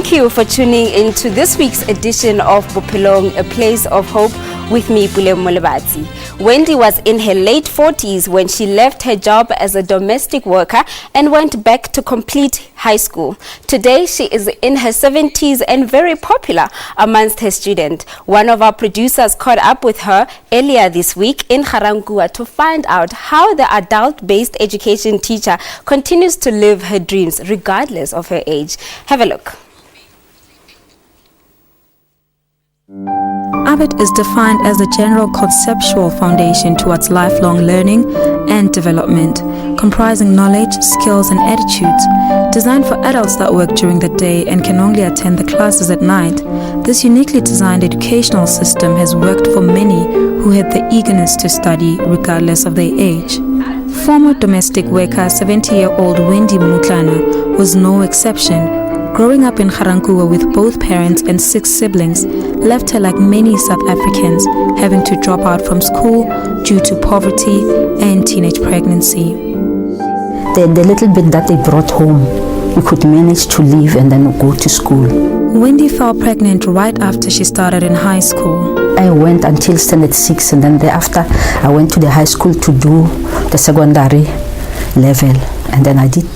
Thank you for tuning in to this week's edition of Bophelong, a place of hope, with me, Pule Molebati. Wendy was in her late 40s when she left her job as a domestic worker and went back to complete high school. Today, she is in her 70s and very popular amongst her students. One of our producers caught up with her earlier this week in Garangua to find out how the adult-based education teacher continues to live her dreams regardless of her age. Have a look. ABIT is defined as the general conceptual foundation towards lifelong learning and development, comprising knowledge, skills and attitudes. Designed for adults that work during the day and can only attend the classes at night, this uniquely designed educational system has worked for many who had the eagerness to study regardless of their age. Former domestic worker 70-year-old Wendy Montclan was no exception. Growing up in Garangua with both parents and 6 siblings left her like many South Africans, having to drop out from school due to poverty and teenage pregnancy. The little bit that they brought home, we could manage to live and then go to school. Wendy fell pregnant right after she started in high school. I went until standard 6 and then thereafter I went to the high school to do the secondary level, and then I did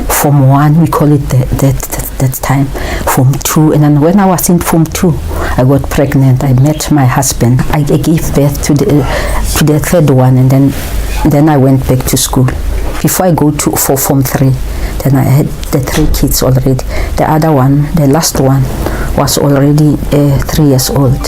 Form 1, we call it that time, Form 2, and then when I was in Form 2, I got pregnant. I met my husband. I gave birth to the third one, and then I went back to school. Before I go for Form 3, then I had the 3 kids already. The other one, the last one, was already 3 years old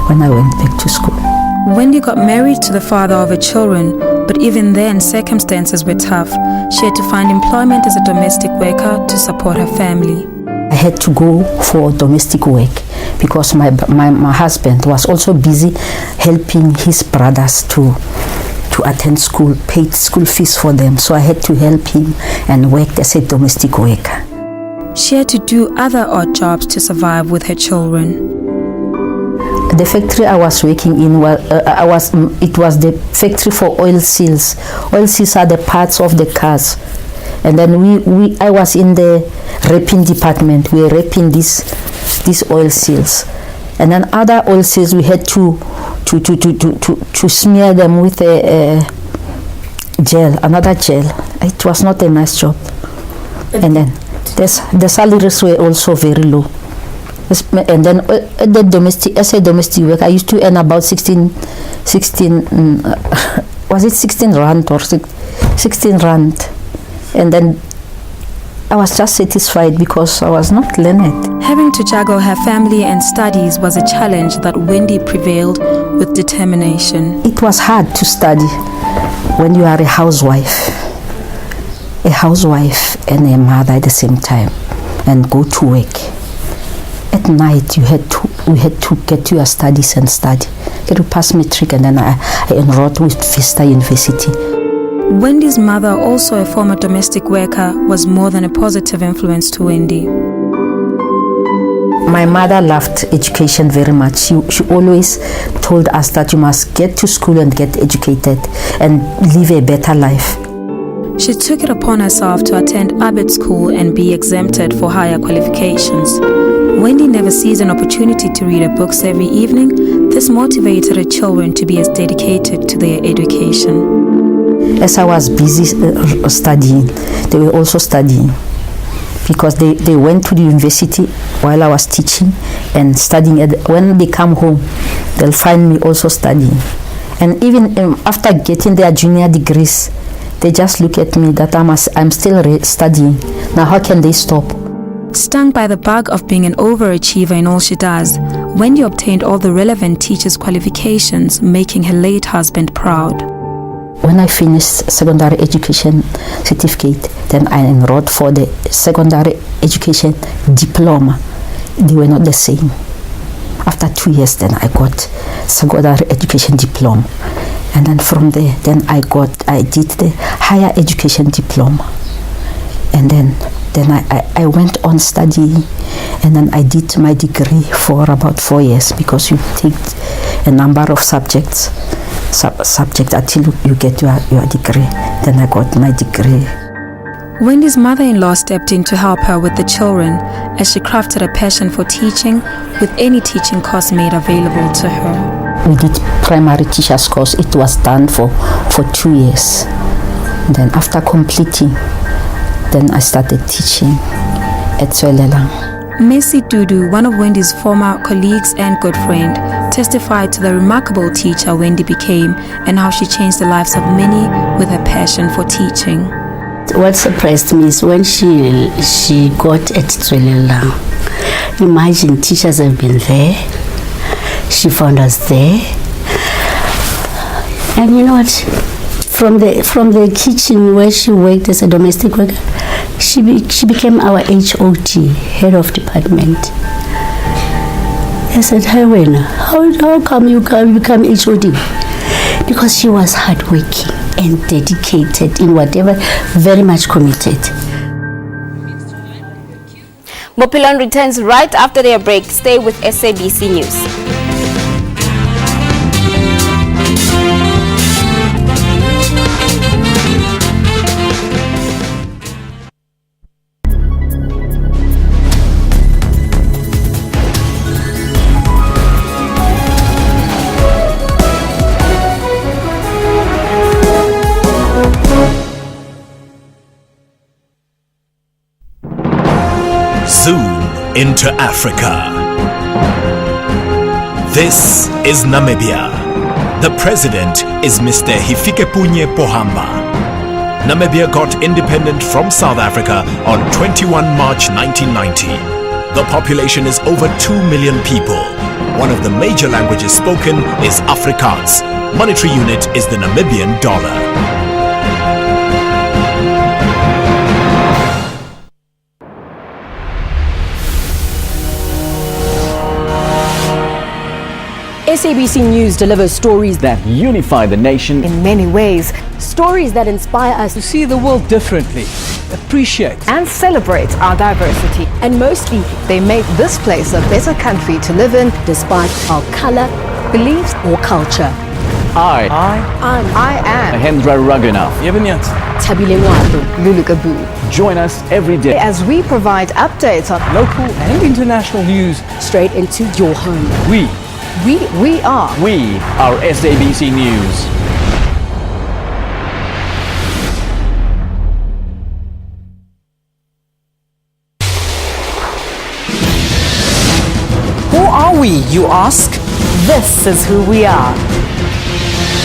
when I went back to school. Wendy got married to the father of her children, but even then circumstances were tough. She had to find employment as a domestic worker to support her family. I had to go for domestic work because my husband was also busy helping his brothers to attend school, paid school fees for them. So I had to help him and work as a domestic worker. She had to do other odd jobs to survive with her children. The factory I was working in it was the factory for oil seals. Oil seals are the parts of the cars, and then I was in the wrapping department. We were wrapping these oil seals, and then other oil seals we had to smear them with a gel, another gel. It was not a nice job, and then the salaries were also very low. And then as a domestic work, I used to earn about 16 was it 16 rand or 16 rand, and then I was just satisfied because I was not learned. Having to juggle her family and studies was a challenge that Wendy prevailed with determination. It was hard to study when you are a housewife and a mother at the same time, and go to work. At night, we had to get to your studies and study. Get to pass matric, and then I enrolled with Vista University. Wendy's mother, also a former domestic worker, was more than a positive influence to Wendy. My mother loved education very much. She always told us that you must get to school and get educated and live a better life. She took it upon herself to attend ABIT school and be exempted for higher qualifications. Wendy never seized an opportunity to read her books every evening. This motivated her children to be as dedicated to their education. As I was busy studying, they were also studying, because they went to the university while I was teaching and studying. When they come home, they'll find me also studying. And even after getting their junior degrees, they just look at me that I'm still studying. Now how can they stop? Stung by the bug of being an overachiever in all she does, Wendy obtained all the relevant teacher's qualifications, making her late husband proud. When I finished secondary education certificate, then I enrolled for the secondary education diploma. They were not the same. After 2 years, then I got secondary education diploma. And then from there, then I did the higher education diploma. And then I went on studying, and then I did my degree for about 4 years, because you take a number of subjects until you get your degree. Then I got my degree. Wendy's mother-in-law stepped in to help her with the children as she crafted a passion for teaching with any teaching course made available to her. We did primary teachers course. It was done for 2 years. Then after completing, then I started teaching at Tswelelang. Messi Dudu, one of Wendy's former colleagues and good friend, testified to the remarkable teacher Wendy became and how she changed the lives of many with her passion for teaching. What surprised me is when she got at Tswelelang. Imagine, teachers have been there. She found us there. And you know what? From the kitchen where she worked as a domestic worker, she became our HOD, head of department. I said, "Hi, Wena, how come you become HOD?" Because she was hardworking and dedicated in whatever, very much committed. Bophelong returns right after their break. Stay with SABC News. Zoom into Africa. This is Namibia. The president is Mr. Hifikepunye Pohamba. Namibia got independent from South Africa on 21 March 1990. The population is over 2 million people. One of the major languages spoken is Afrikaans. Monetary unit is the Namibian dollar. SABC News delivers stories that unify the nation in many ways, stories that inspire us to see the world differently, appreciate and celebrate our diversity. And mostly, they make this place a better country to live in despite our color, beliefs or culture. I am Hendra Raghunath. Tabile Ngwado, Lulu Gabu. Join us every day as we provide updates on local and international news straight into your home. We are SABC News. Who are we, you ask? This is who we are.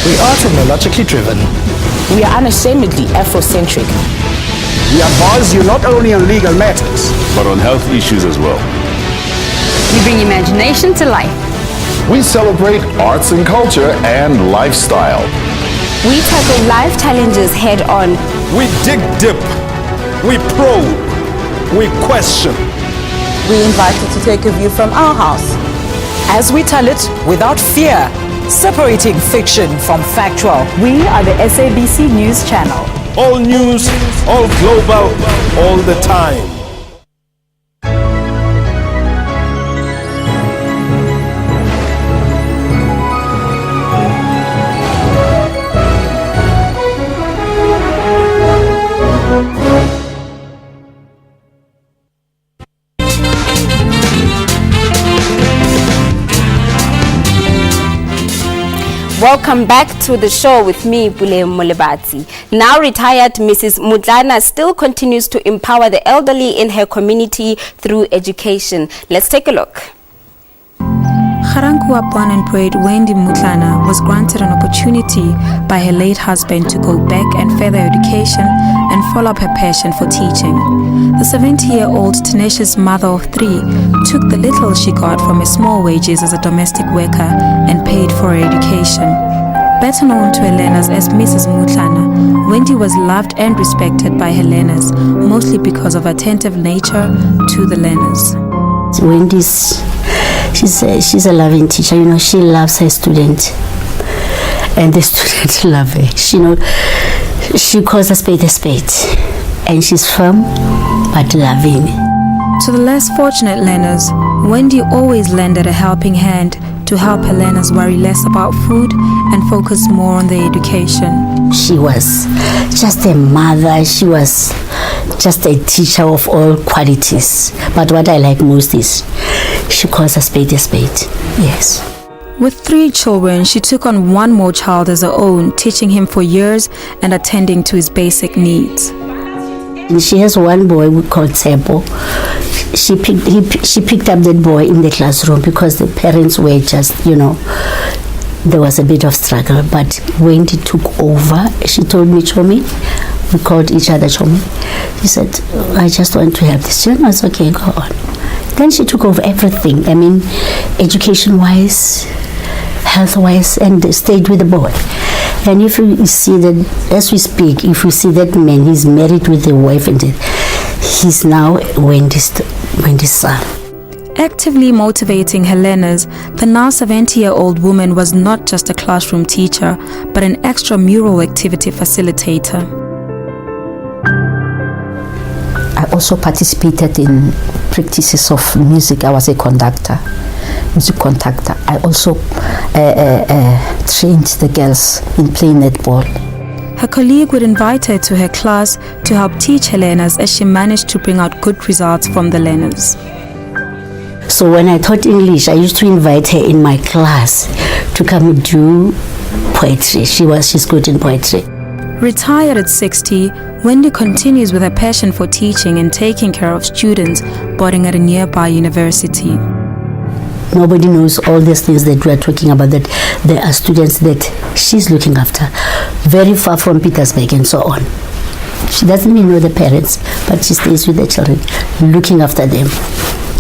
We are technologically driven. We are unashamedly Afrocentric. We advise you not only on legal matters, but on health issues as well. We bring imagination to life. We celebrate arts and culture and lifestyle. We tackle life challenges head on. We dig deep. We probe. We question. We invite you to take a view from our house as we tell it without fear, separating fiction from factual. We are the SABC News Channel. All news, all global, all the time. Welcome back to the show with me, Bule Molebatsi. Now retired Mrs. Montclan still continues to empower the elderly in her community through education. Let's take a look. Garankuwa born and bred Wendy Montclan was granted an opportunity by her late husband to go back and further education and follow up her passion for teaching. The 70-year-old tenacious mother of 3 took the little she got from her small wages as a domestic worker and paid for her education. Better known to her learners as Mrs. Montclan, Wendy was loved and respected by her learners, mostly because of her attentive nature to the learners. Wendy's she's a loving teacher. You know, she loves her student, and the students love her. She calls a spade, and she's firm but loving. To the less fortunate learners, Wendy always lended a helping hand to help her learners worry less about food and focus more on their education. She was just a mother. She was just a teacher of all qualities. But what I like most is she calls a spade a spade. Yes. With 3 children, she took on 1 more child as her own, teaching him for years and attending to his basic needs. And she has 1 boy we call Tebo. She picked up that boy in the classroom because the parents were just, there was a bit of struggle. But Wendy took over. She told me, Chomi, we called each other Chomi. She said, I just want to help this children. I was okay, go on. Then she took over everything. I mean, education-wise, health-wise, and stayed with the boy. And if you see that, as we speak, if you see that man, he's married with a wife, and he's now Wendy's son. Actively motivating her learners, the now 70-year-old woman was not just a classroom teacher, but an extramural activity facilitator. I also participated in practices of music. I was a music conductor. I also trained the girls in playing netball. Her colleague would invite her to her class to help teach her learners, as she managed to bring out good results from the learners. So when I taught English, I used to invite her in my class to come and do poetry. She's good in poetry. Retired at 60, Wendy continues with her passion for teaching and taking care of students boarding at a nearby university. Nobody knows all these things that we are talking about, that there are students that she's looking after, very far from Petersburg and so on. She doesn't even know the parents, but she stays with the children, looking after them,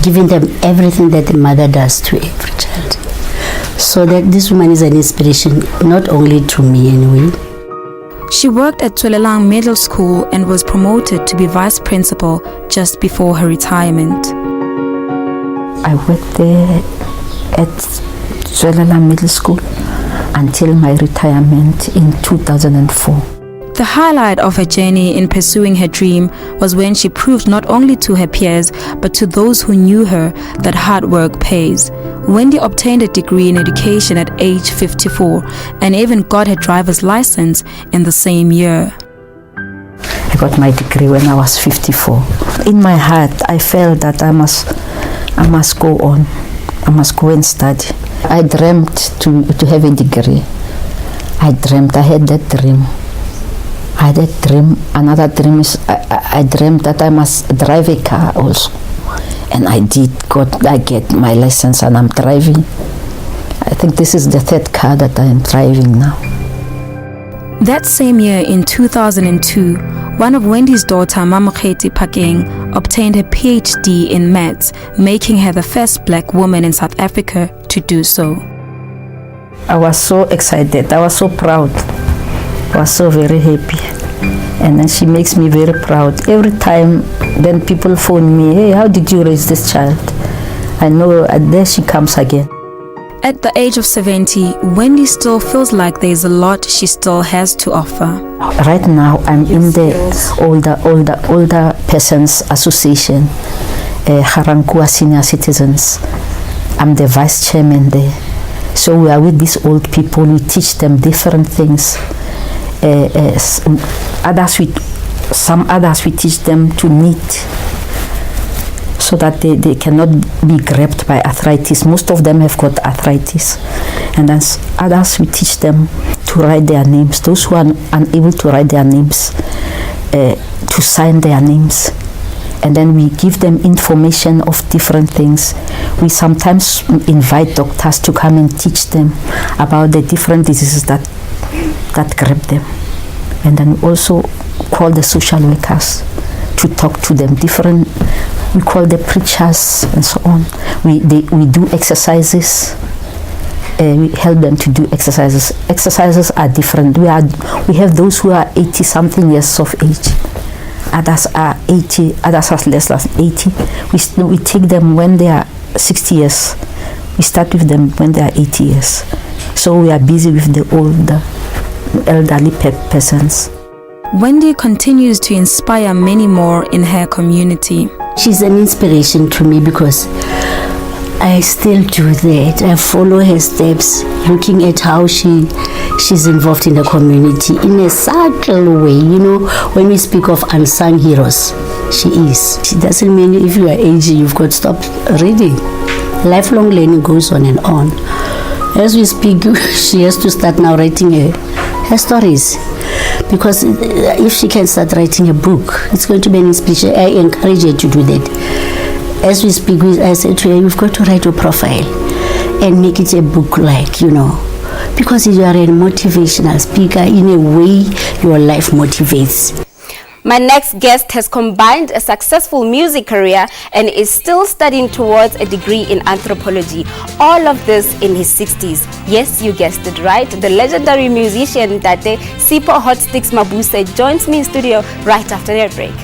giving them everything that the mother does to every child. So that this woman is an inspiration, not only to me anyway. She worked at Bophelong Middle School and was promoted to be vice principal just before her retirement. I worked there at Bophelong Middle School until my retirement in 2004. The highlight of her journey in pursuing her dream was when she proved not only to her peers but to those who knew her that hard work pays. Wendy obtained a degree in education at age 54 and even got her driver's license in the same year. I got my degree when I was 54. In my heart, I felt that I must go on. I must go and study. I dreamt to have a degree. I had that dream. I had that dream. Another dream is I dreamt that I must drive a car also. And I did. I get my license and I'm driving. I think this is the 3rd car that I am driving now. That same year, in 2002, one of Wendy's daughter, Mamokgeti Phakeng, obtained her PhD in maths, making her the first black woman in South Africa to do so. I was so excited. I was so proud. I was so very happy. And then she makes me very proud. Every time then people phone me, hey, how did you raise this child? I know there she comes again. At the age of 70, Wendy still feels like there's a lot she still has to offer. Right now, I'm in the older persons association, Harankua Senior Citizens. I'm the vice chairman there. So we are with these old people. We teach them different things. Some others we teach them to knit, so that they cannot be grabbed by arthritis. Most of them have got arthritis. And then others we teach them to write their names. Those who are unable to write their names, to sign their names. And then we give them information of different things. We sometimes invite doctors to come and teach them about the different diseases that grab them. And then we also call the social workers to talk to them. We call the preachers and so on. We do exercises. We help them to do exercises. Exercises are different. We have those who are 80-something years of age. Others are 80. Others are less than 80. We take them when they are 60 years. We start with them when they are 80 years. So we are busy with the older, elderly persons. Wendy continues to inspire many more in her community. She's an inspiration to me because I still do that. I follow her steps, looking at how she's involved in the community in a subtle way. You know, when we speak of unsung heroes, she is. It doesn't mean if you are aging, you've got to stop reading. Lifelong learning goes on and on. As we speak, she has to start now writing her stories. Because if she can start writing a book, it's going to be an inspiration. I encourage her to do that. As we speak, I said to her, you've got to write your profile and make it a book, like, you know. Because you are a motivational speaker, in a way, your life motivates. My next guest has combined a successful music career and is still studying towards a degree in anthropology. All of this in his 60s. Yes, you guessed it right. The legendary musician Tate Sipho Hotstix Mabuse joins me in studio right after their break.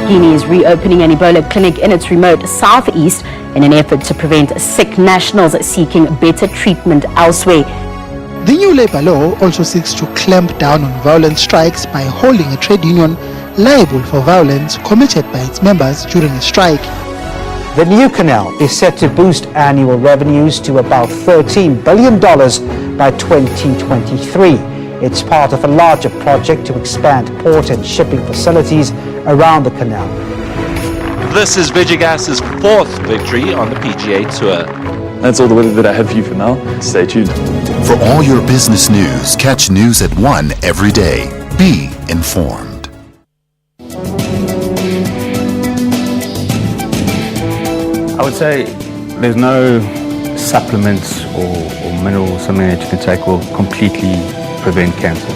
Guinea is reopening an Ebola clinic in its remote southeast in an effort to prevent sick nationals seeking better treatment elsewhere. The new labor law also seeks to clamp down on violent strikes by holding a trade union liable for violence committed by its members during a strike. The new canal is set to boost annual revenues to about $13 billion by 2023. It's part of a larger project to expand port and shipping facilities around the canal. This is Vegigas's fourth victory on the PGA Tour. That's all the weather that I have for you for now. Stay tuned. For all your business news, catch news at 1 every day. Be informed. I would say there's no supplements or minerals, something that you can take will completely prevent cancer.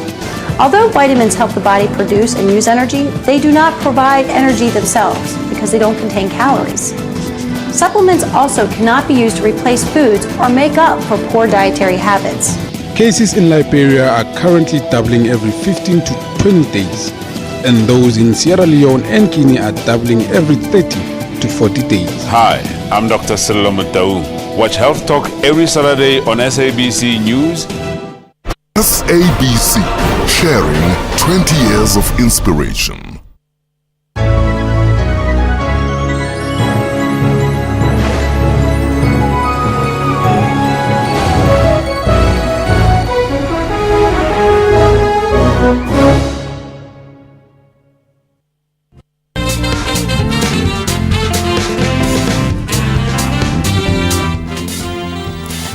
Although vitamins help the body produce and use energy, they do not provide energy themselves because they don't contain calories. Supplements also cannot be used to replace foods or make up for poor dietary habits. Cases in Liberia are currently doubling every 15 to 20 days, and those in Sierra Leone and Guinea are doubling every 30 to 40 days. Hi, I'm Dr. Silo Mutau. Watch Health Talk every Saturday on SABC News. SABC, sharing 20 years of inspiration.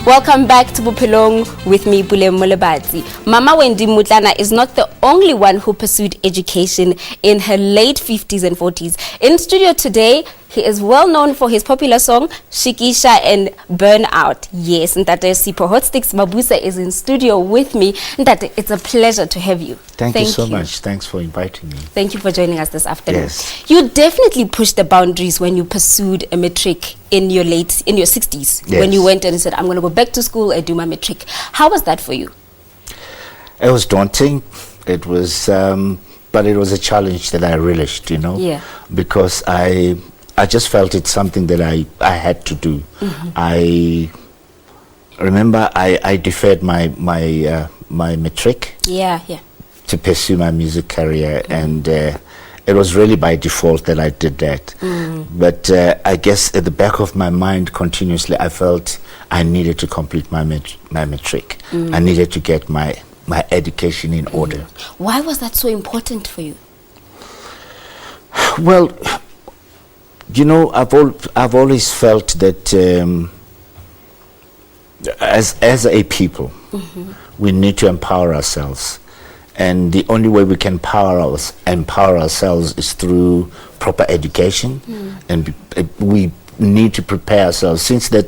Welcome back to Bophelong with me, Bophelong Molebatsi. Mama Wendy Montclan is not the only one who pursued education in her late 50s and 40s. In studio today, he is well known for his popular song, Shikisha and Burnout. Yes, Ntate Sipho Hotstix Mabuse is in studio with me. Ntate, it's a pleasure to have you. Thank you so much. Thanks for inviting me. Thank you for joining us this afternoon. Yes. You definitely pushed the boundaries when you pursued a matric in your 60s. Yes. When you went and said, I'm going to go back to school and do my matric. How was that for you? It was daunting. It was, but it was a challenge that I relished, Yeah. because I just felt it's something that I had to do. Mm-hmm. I remember I deferred my matric. Yeah. To pursue my music career, and it was really by default that I did that. But I guess at the back of my mind continuously I felt I needed to complete my matric. I needed to get my education in order. Why was that so important for you? Well, I've always felt that as a people, we need to empower ourselves, and the only way we can empower ourselves is through proper education, and we need to prepare ourselves. Since that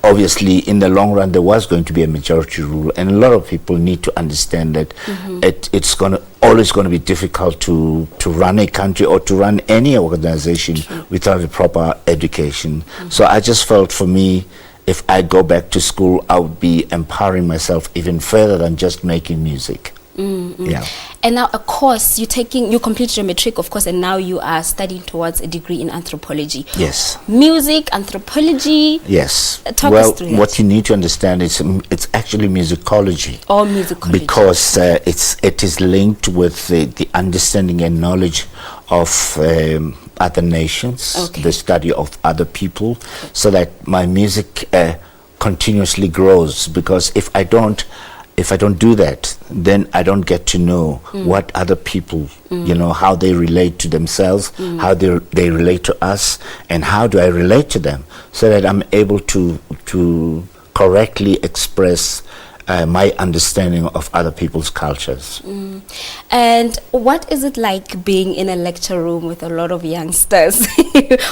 obviously in the long run there was going to be a majority rule, and a lot of people need to understand that it's always going to be difficult to run a country or to run any organization without a proper education. So I just felt, for me, if I go back to school, I would be empowering myself even further than just making music. Yeah. And now, of course, you completed your matric, of course, and now you are studying towards a degree in anthropology. Yes. Music, anthropology. Yes. Talk us through what you need to understand is it's actually musicology. Oh, musicology. Because it is linked with the understanding and knowledge of other nations, the study of other people, so that my music continuously grows. Because if I don't do that, then I don't get to know what other people, how they relate to themselves, how they relate to us, and how do I relate to them, so that I'm able to correctly express my understanding of other people's cultures. And what is it like being in a lecture room with a lot of youngsters?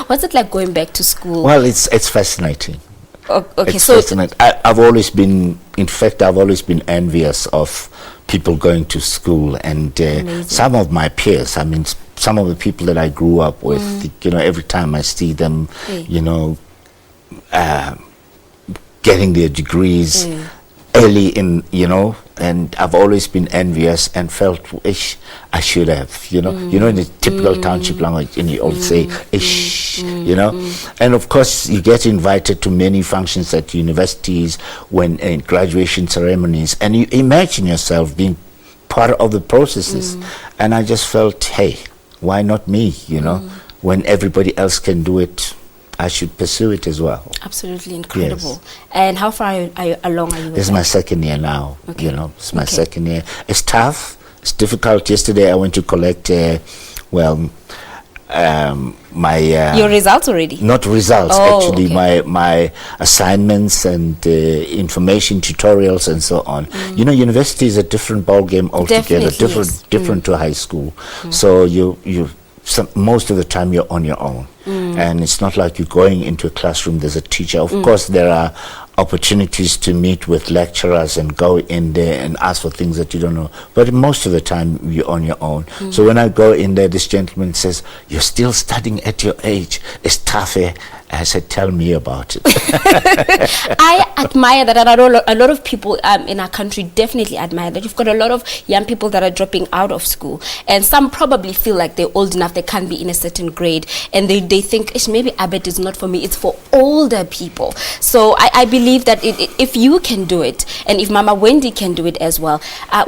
What's it like going back to school? Well, it's fascinating. Okay, it's fascinating. I've always been envious of people going to school, and some of my peers, I mean, some of the people that I grew up with, every time I see them, getting their degrees early in, and I've always been envious and felt, ish, I should have, in the typical township language, and you all say, ish, and of course you get invited to many functions at universities in graduation ceremonies, and you imagine yourself being part of the processes, and I just felt, hey, why not me, when everybody else can do it, I should pursue it as well. Absolutely incredible. Yes. And how far along are you with This is my second year now. Okay. It's my second year. It's tough. It's difficult. Yesterday I went to collect, my... your results already? Not results, actually. Okay. My assignments and information tutorials and so on. University is a different ballgame altogether. Different to high school. So most of the time you're on your own. And it's not like you're going into a classroom, there's a teacher. Of course, there are opportunities to meet with lecturers and go in there and ask for things that you don't know. But most of the time, you're on your own. So when I go in there, this gentleman says, "You're still studying at your age. It's tough, eh?" I said, "Tell me about it." I admire that, and a lot of people in our country definitely admire that. You've got a lot of young people that are dropping out of school, and some probably feel like they're old enough, they can't be in a certain grade, and they think, maybe Abet is not for me, it's for older people. So I believe that if you can do it, and if Mama Wendy can do it as well,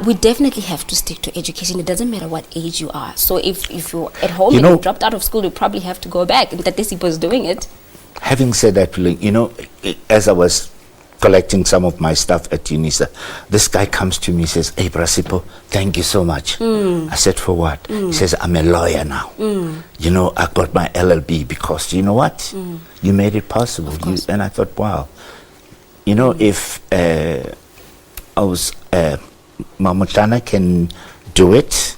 we definitely have to stick to education. It doesn't matter what age you are. So if you're at home and you dropped out of school, you probably have to go back, and that Sipo is doing it. Having said that, as I was collecting some of my stuff at UNISA, this guy comes to me and says, "Hey, Brasipo, thank you so much." I said, "For what?" He says, "I'm a lawyer now. I got my LLB because, you know what? You made it possible." And I thought, wow, if Mamutana can do it,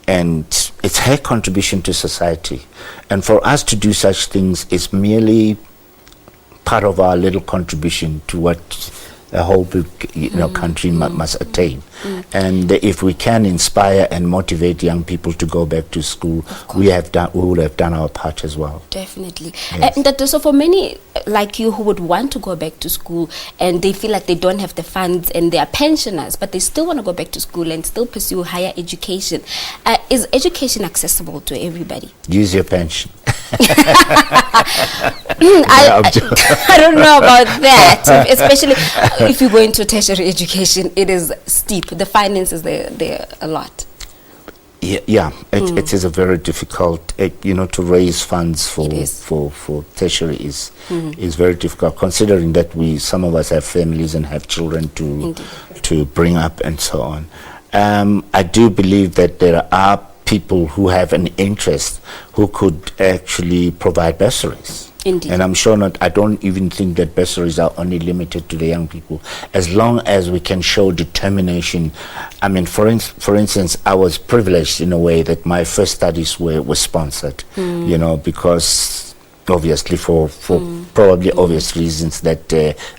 and it's her contribution to society. And for us to do such things is merely part of our little contribution to what the whole country must attain. And if we can inspire and motivate young people to go back to school, we would have done our part as well. Definitely. Yes. And so for many like you who would want to go back to school and they feel like they don't have the funds and they are pensioners, but they still want to go back to school and still pursue higher education, is education accessible to everybody? Use your pension. I don't know about that, especially if you go into tertiary education. It is steep. The finances they're a lot. Yeah, it is a very difficult, to raise funds for tertiary is very difficult, considering that some of us have families and have children to bring up and so on. I do believe that there are people who have an interest who could actually provide bursaries. Indeed. And I'm sure I don't even think that bursaries are only limited to the young people. As long as we can show determination. I mean, for instance, I was privileged in a way that my first studies were sponsored, because obviously for probably obvious reasons that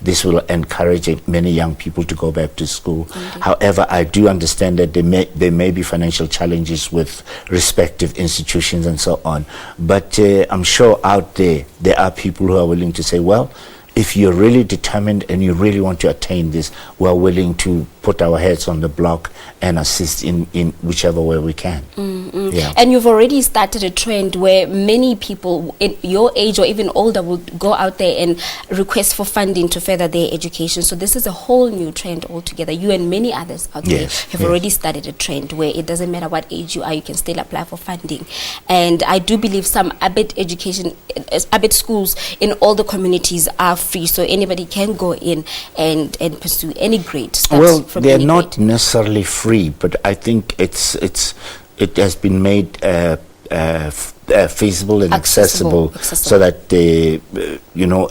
this will encourage many young people to go back to school. However, I do understand that there may be financial challenges with respective institutions and so on. But I'm sure out there are people who are willing to say, well, if you're really determined and you really want to attain this, we're willing to put our heads on the block and assist in whichever way we can. Yeah. And you've already started a trend where many people in your age or even older will go out there and request for funding to further their education. So this is a whole new trend altogether. You and many others out there have already started a trend where it doesn't matter what age you are, you can still apply for funding. And I do believe some ABET schools in all the communities are free, so anybody can go in and pursue any grade. Well, they're not necessarily free, but I think it has been made feasible and accessible so that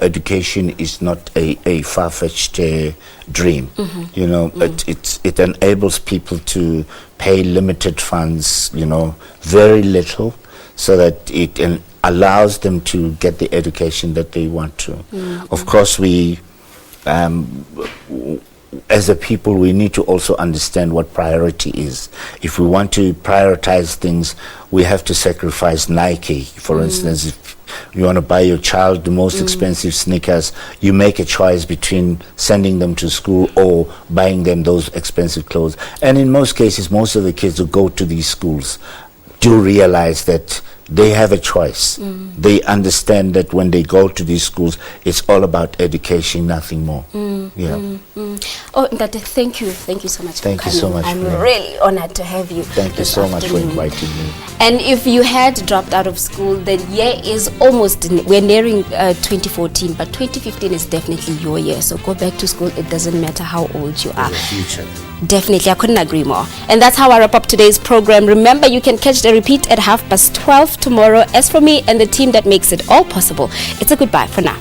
education is not a far-fetched dream. It enables people to pay limited funds, very little, so that it allows them to get the education that they want to. Of course, we as a people, we need to also understand what priority is. If we want to prioritize things, we have to sacrifice Nike. For instance, if you want to buy your child the most expensive sneakers, you make a choice between sending them to school or buying them those expensive clothes. And in most cases, most of the kids who go to these schools do realize that they have a choice. They understand that when they go to these schools, it's all about education, nothing more. Oh, Ndate, thank you so much for coming. Thank you so much. I'm really honored to have you. Thank you so much for inviting me. And if you had dropped out of school, the year is we're nearing 2014, but 2015 is definitely your year. So go back to school. It doesnn't matter how old you are. Future. Definitely, I couldn't agree more. And that's how I wrap up today's program. Remember, you can catch the repeat at 12:30 tomorrow. As for me and the team that makes it all possible, it's a goodbye for now.